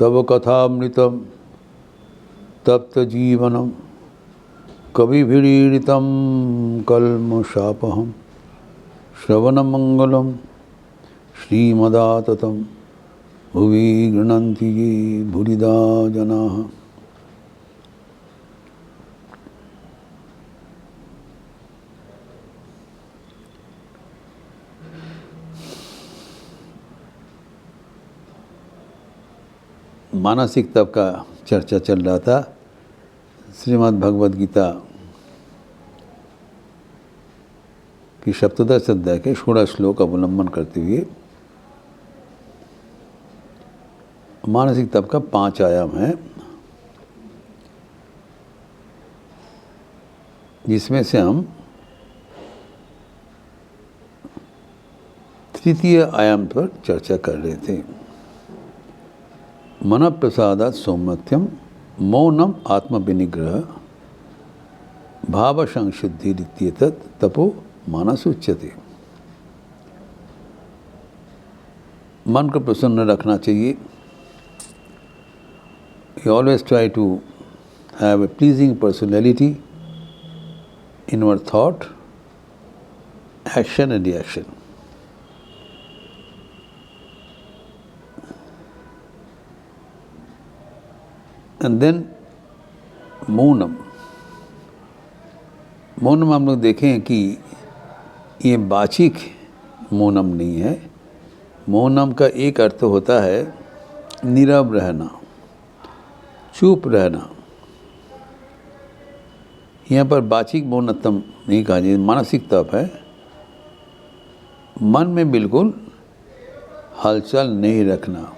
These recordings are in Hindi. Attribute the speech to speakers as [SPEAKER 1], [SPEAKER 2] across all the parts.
[SPEAKER 1] तव कथामृतं तप्त जीवनम कविभिरीडितं कल्मषापहं श्रवणमंगलम श्रीमदाततं भुवि गृह्णन्ति ये भूरिदा जनाः। मानसिक तप का चर्चा चल रहा था। श्रीमद् भगवद गीता की सप्तदश अध्याय के 16 श्लोक अवलंबन करते हुए मानसिक तप का 5 आयाम है, जिसमें से हम तृतीय आयाम पर चर्चा कर रहे थे। मन प्रसादात् सौम्यत्यम मौनम आत्मविनिग्रह भाव संशुद्धि इत्येतत् तपो मानस उच्यते। मन को प्रसन्न रखना चाहिए। You always try to have a pleasing personality in our thought, action and reaction. And then Mounam हम लोग देखें कि ये वाचिक मौनम नहीं है। मौनम का एक अर्थ होता है नीरव रहना, चुप रहना। यहाँ पर वाचिक मौनत्म नहीं कहा जाए, मानसिक तप है। मन में बिल्कुल हलचल नहीं रखना,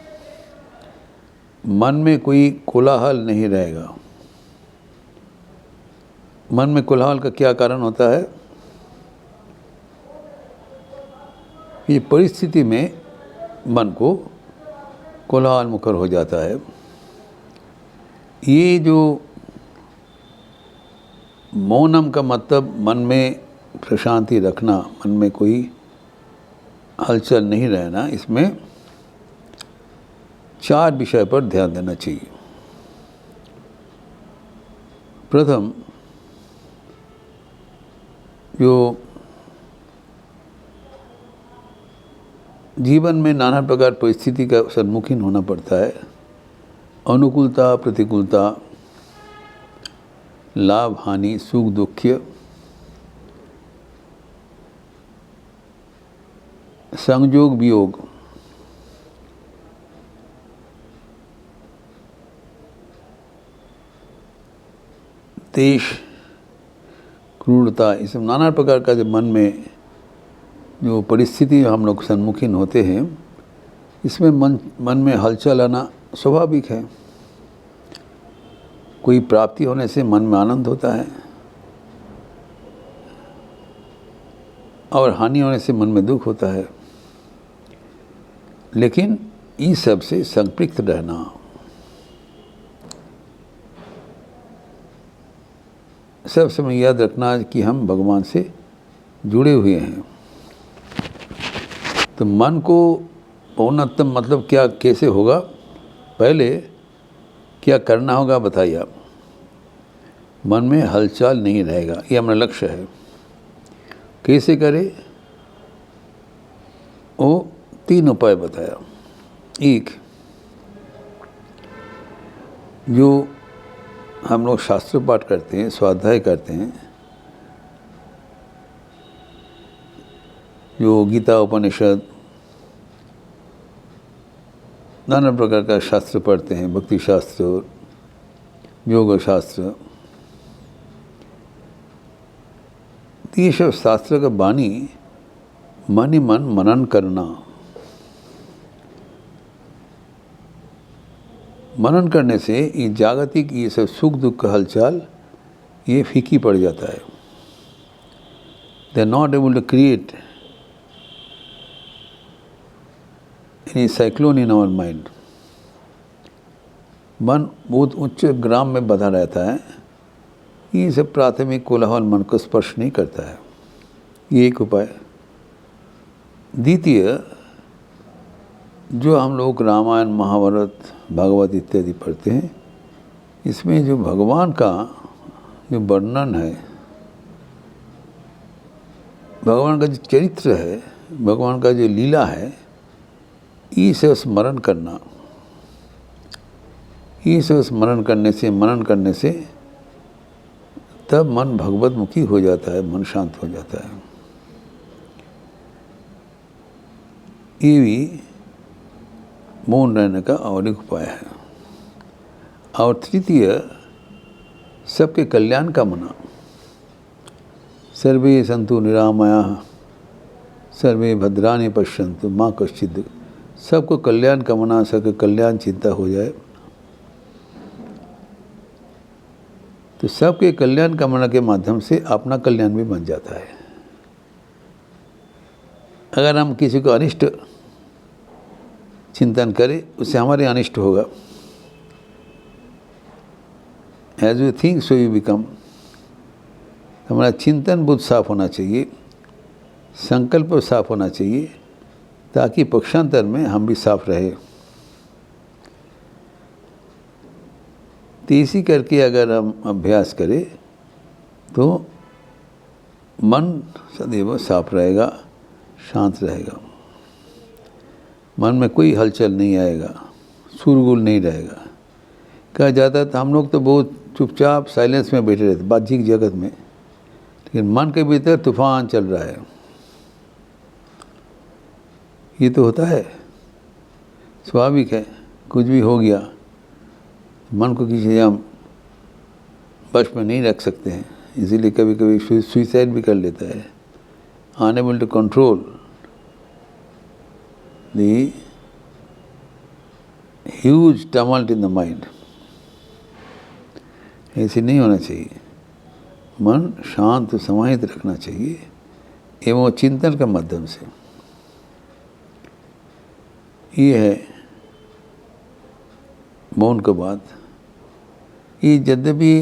[SPEAKER 1] मन में कोई कोलाहल नहीं रहेगा। मन में कोलाहल का क्या कारण होता है? ये परिस्थिति में मन को कोलाहल मुखर हो जाता है। ये जो मौनम का मतलब मन में प्रशांति रखना, मन में कोई हलचल नहीं रहना, इसमें 4 विषय पर ध्यान देना चाहिए। प्रथम, जो जीवन में नाना प्रकार परिस्थिति का सम्मुखीन होना पड़ता है, अनुकूलता प्रतिकूलता, लाभ हानि, सुख दुख, संयोग वियोग, देश, क्रूरता, इस नाना प्रकार का जो मन में जो परिस्थिति हम लोग सम्मुखीन होते हैं, इसमें मन में हलचल आना स्वाभाविक है। कोई प्राप्ति होने से मन में आनंद होता है और हानि होने से मन में दुख होता है। लेकिन इस सब से संपृक्त रहना, सब समय याद रखना कि हम भगवान से जुड़े हुए हैं। तो मन को पौनत्तम मतलब क्या, कैसे होगा? पहले क्या करना होगा बताइए आप। मन में हलचल नहीं रहेगा, ये हमारा लक्ष्य है। कैसे करें? वो 3 उपाय बताया। एक, जो हम लोग शास्त्र पाठ करते हैं, स्वाध्याय करते हैं, जो गीता उपनिषद नाना प्रकार का शास्त्र पढ़ते हैं, भक्ति शास्त्र, योग शास्त्र, ये सब शास्त्र का वाणी मन ही मन मनन करना। मनन करने से ये जागतिक ये सब सुख दुख का हलचल ये फीकी पड़ जाता है। They are not able to create any cyclone in our mind. मन बहुत उच्च ग्राम में बधा रहता है। ये सब प्राथमिक कोलाहल मन को स्पर्श नहीं करता है। ये एक उपाय। द्वितीय, जो हम लोग रामायण महाभारत भागवत इत्यादि पढ़ते हैं, इसमें जो भगवान का जो वर्णन है, भगवान का जो चरित्र है, भगवान का जो लीला है, इसे स्मरण करना, इसे स्मरण करने से, मनन करने से तब मन भगवत मुखी हो जाता है, मन शांत हो जाता है। ये भी मौन रहने का और एक उपाय है। और तृतीय, सबके कल्याण का मना। सर्वे सन्तु निरामयाः सर्वे भद्राणि पश्यन्तु माँ कश्चित्। सबको कल्याण का मना, सबके कल्याण चिंता हो जाए। तो सबके कल्याण कामना के माध्यम से अपना कल्याण भी बन जाता है। अगर हम किसी को अनिष्ट चिंतन करें, उससे हमारे अनिष्ट होगा। As you think so you become. हमारा चिंतन बुद्ध साफ होना चाहिए, संकल्प साफ होना चाहिए, ताकि पक्षांतर में हम भी साफ रहे। तो इसी करके अगर हम अभ्यास करें तो मन सदैव साफ रहेगा, शांत रहेगा, मन में कोई हलचल नहीं आएगा, शोरगुल नहीं रहेगा। कहा जाता था हम लोग तो बहुत चुपचाप साइलेंस में बैठे रहते बाह्यिक जगत में, लेकिन मन के भीतर तूफान चल रहा है। ये तो होता है, स्वाभाविक है। कुछ भी हो गया, मन को किसी हम वश में नहीं रख सकते हैं, इसीलिए कभी कभी सुइसाइड भी कर लेता है। Unable to control the huge tumult in the mind. ऐसे नहीं होना चाहिए। मन शांत समाहित रखना चाहिए, एवं चिंतन के माध्यम से। ये है मौन के बाद। ये यद्यपि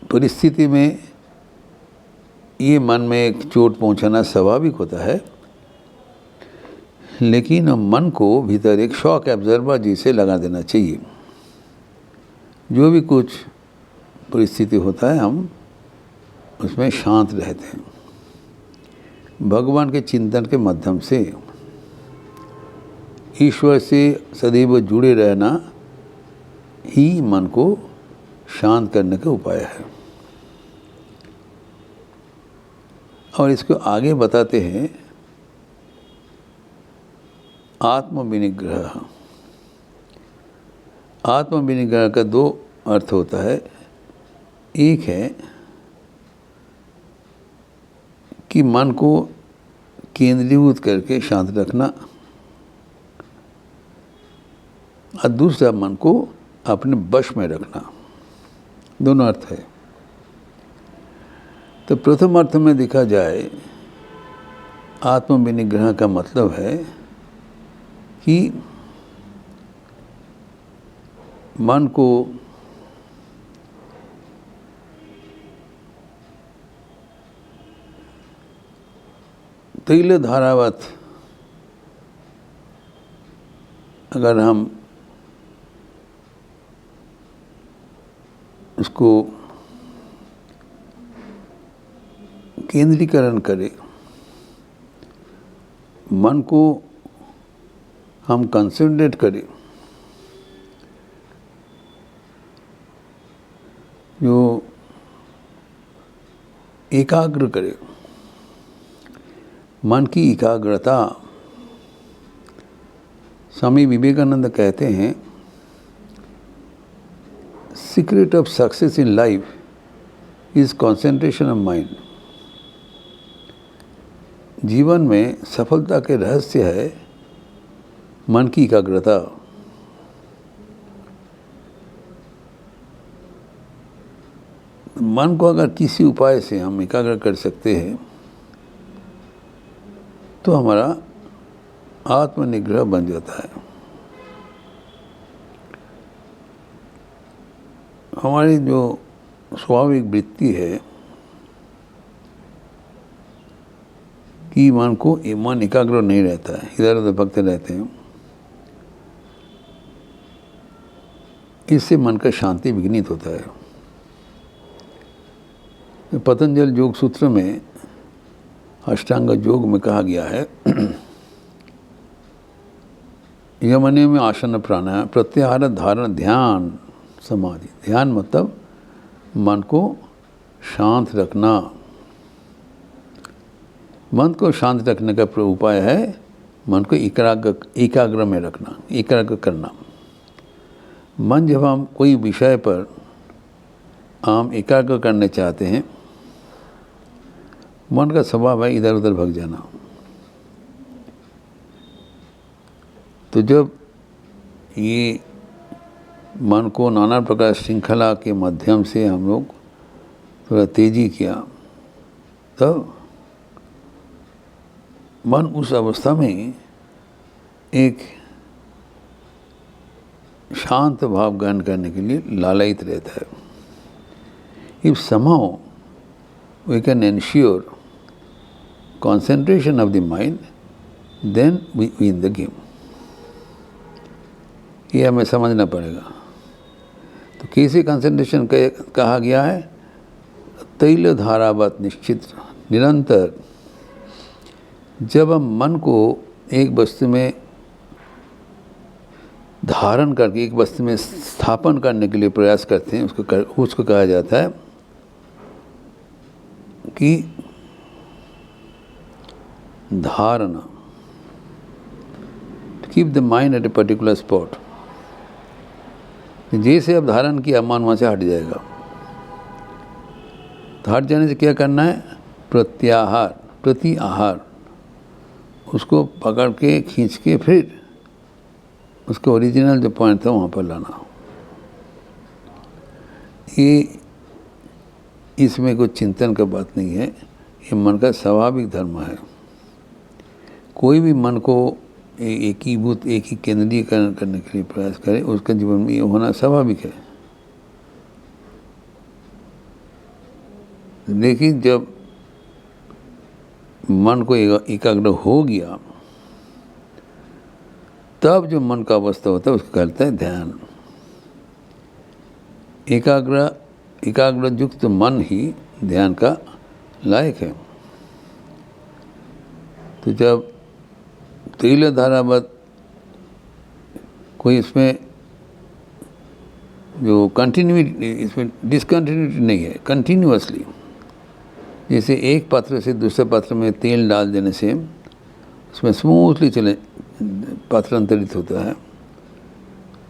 [SPEAKER 1] परिस्थिति में ये मन में एक चोट पहुंचाना स्वाभाविक होता है, लेकिन मन को भीतर एक शॉक एब्जॉर्बर जैसे लगा देना चाहिए। जो भी कुछ परिस्थिति होता है, हम उसमें शांत रहते हैं। भगवान के चिंतन के माध्यम से, ईश्वर से सदैव जुड़े रहना ही मन को शांत करने का उपाय है। और इसको आगे बताते हैं आत्मविनिग्रह। आत्मविनिग्रह का दो अर्थ होता है। एक है कि मन को केंद्रीभूत करके शांत रखना, और दूसरा मन को अपने वश में रखना। दोनों अर्थ है। तो प्रथम अर्थ में देखा जाए, आत्मविनिग्रह का मतलब है कि मन को तैल धारावत अगर हम उसको केंद्रीकरण करें, मन को हम कंसंट्रेट करें, जो एकाग्र करे, मन की एकाग्रता। स्वामी विवेकानंद कहते हैं, secret of success in life is concentration of mind. जीवन में सफलता के रहस्य है मन की एकाग्रता। मन को अगर किसी उपाय से हम एकाग्र कर सकते हैं तो हमारा आत्मनिग्रह बन जाता है। हमारी जो स्वाभाविक वृत्ति है कि मन एकाग्र नहीं रहता है, इधर उधर भगते रहते हैं, इससे मन का शांति विघ्नित होता है। पतंजलि योग सूत्र में अष्टांग योग में कहा गया है, यमने में आसन प्राणायाम प्रत्याहार धारण ध्यान समाधि। ध्यान मतलब मन को शांत रखना। मन को शांत रखने का उपाय है मन को एकाग्र में रखना, एकाग्र करना। मन जब हम कोई विषय पर हम एकाग्र करने चाहते हैं, मन का स्वभाव है इधर उधर भग जाना। तो जब ये मन को नाना प्रकार श्रृंखला के माध्यम से हम लोग थोड़ा तेजी किया, तब मन उस अवस्था में एक शांत भाव ग्रहण करने के लिए लालायित रहता है। If somehow we can ensure concentration of the mind, then we win the game। ये हमें समझना पड़ेगा। तो कैसे कंसंट्रेशन कहा गया है? तैल धारावत निश्चित निरंतर। जब हम मन को एक वस्तु में धारण करके एक वस्तु में स्थापन करने के लिए प्रयास करते हैं, उसको कहा जाता है कि धारणा। Keep the mind at a particular spot. जैसे अब धारण किया, मन वहाँ से हट जाएगा। तो हट जाने से क्या करना है? प्रत्याहार, प्रति आहार, उसको पकड़ के खींच के फिर उसको ओरिजिनल जो पॉइंट था वहाँ पर लाना। ये इसमें कोई चिंतन का बात नहीं है, ये मन का स्वाभाविक धर्म है। कोई भी मन को एकीभूत, एक ही केंद्रीकरण करने के लिए प्रयास करे, उसका जीवन में ये होना स्वाभाविक है। लेकिन जब मन को एकाग्र हो गया, तब जो मन का अवस्था होता है उसको कहते हैं ध्यान। एकाग्र युक्त मन ही ध्यान का लायक है। तो जब तैल धारावत कोई इसमें जो कंटिन्यूटी, इसमें डिसकंटिन्यूटी नहीं है, कंटिन्यूअसली। जैसे एक पात्र से दूसरे पात्र में तेल डाल देने से उसमें स्मूथली चले पात्र अंतरित होता है,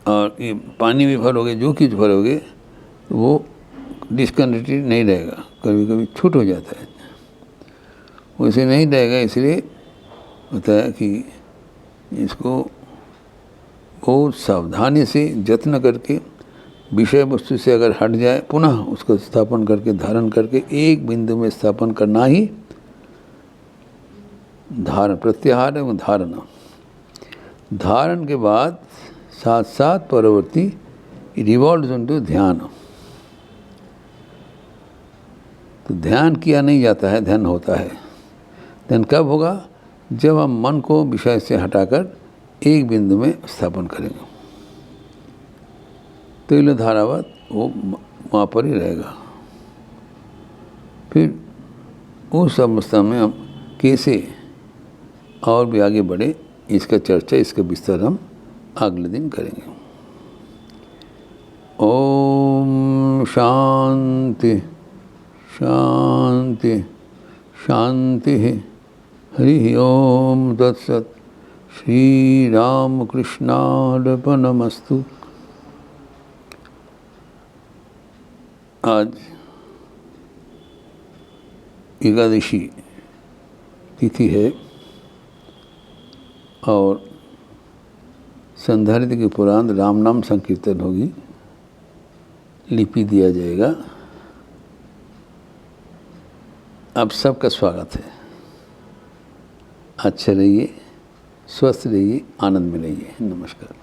[SPEAKER 1] और ये पानी भी भरोगे, जो कुछ भरोगे, तो वो डिसकंटिन्यूटी नहीं रहेगा, कभी कभी छूट हो जाता है, वैसे नहीं रहेगा। इसलिए होता है कि इसको बहुत सावधानी से जत्न करके विषय वस्तु से अगर हट जाए, पुनः उसको स्थापन करके धारण करके एक बिंदु में स्थापन करना ही धारण, प्रत्याहार एवं धारणा। धारण के बाद साथ साथ परवर्ती रिवॉल्व्स इनटू ध्यान। तो ध्यान किया नहीं जाता है, ध्यान होता है। ध्यान कब होगा? जब हम मन को विषय से हटाकर एक बिंदु में स्थापन करेंगे। तैल धारावत वो वहाँ पर ही रहेगा। फिर उस अवस्था में हम कैसे और भी आगे बढ़े, इसका चर्चा, इसका विस्तार हम अगले दिन करेंगे। ओम शांति शांति शांति। हरि ओम तत्सत। श्री राम कृष्णार्पणमस्तु। आज एकादशी तिथि है और संध्यारति के उपरांत राम नाम संकीर्तन होगी, लिपि दिया जाएगा। आप सबका स्वागत है। अच्छे रहिए, स्वस्थ रहिए, आनंद में रहिए। नमस्कार।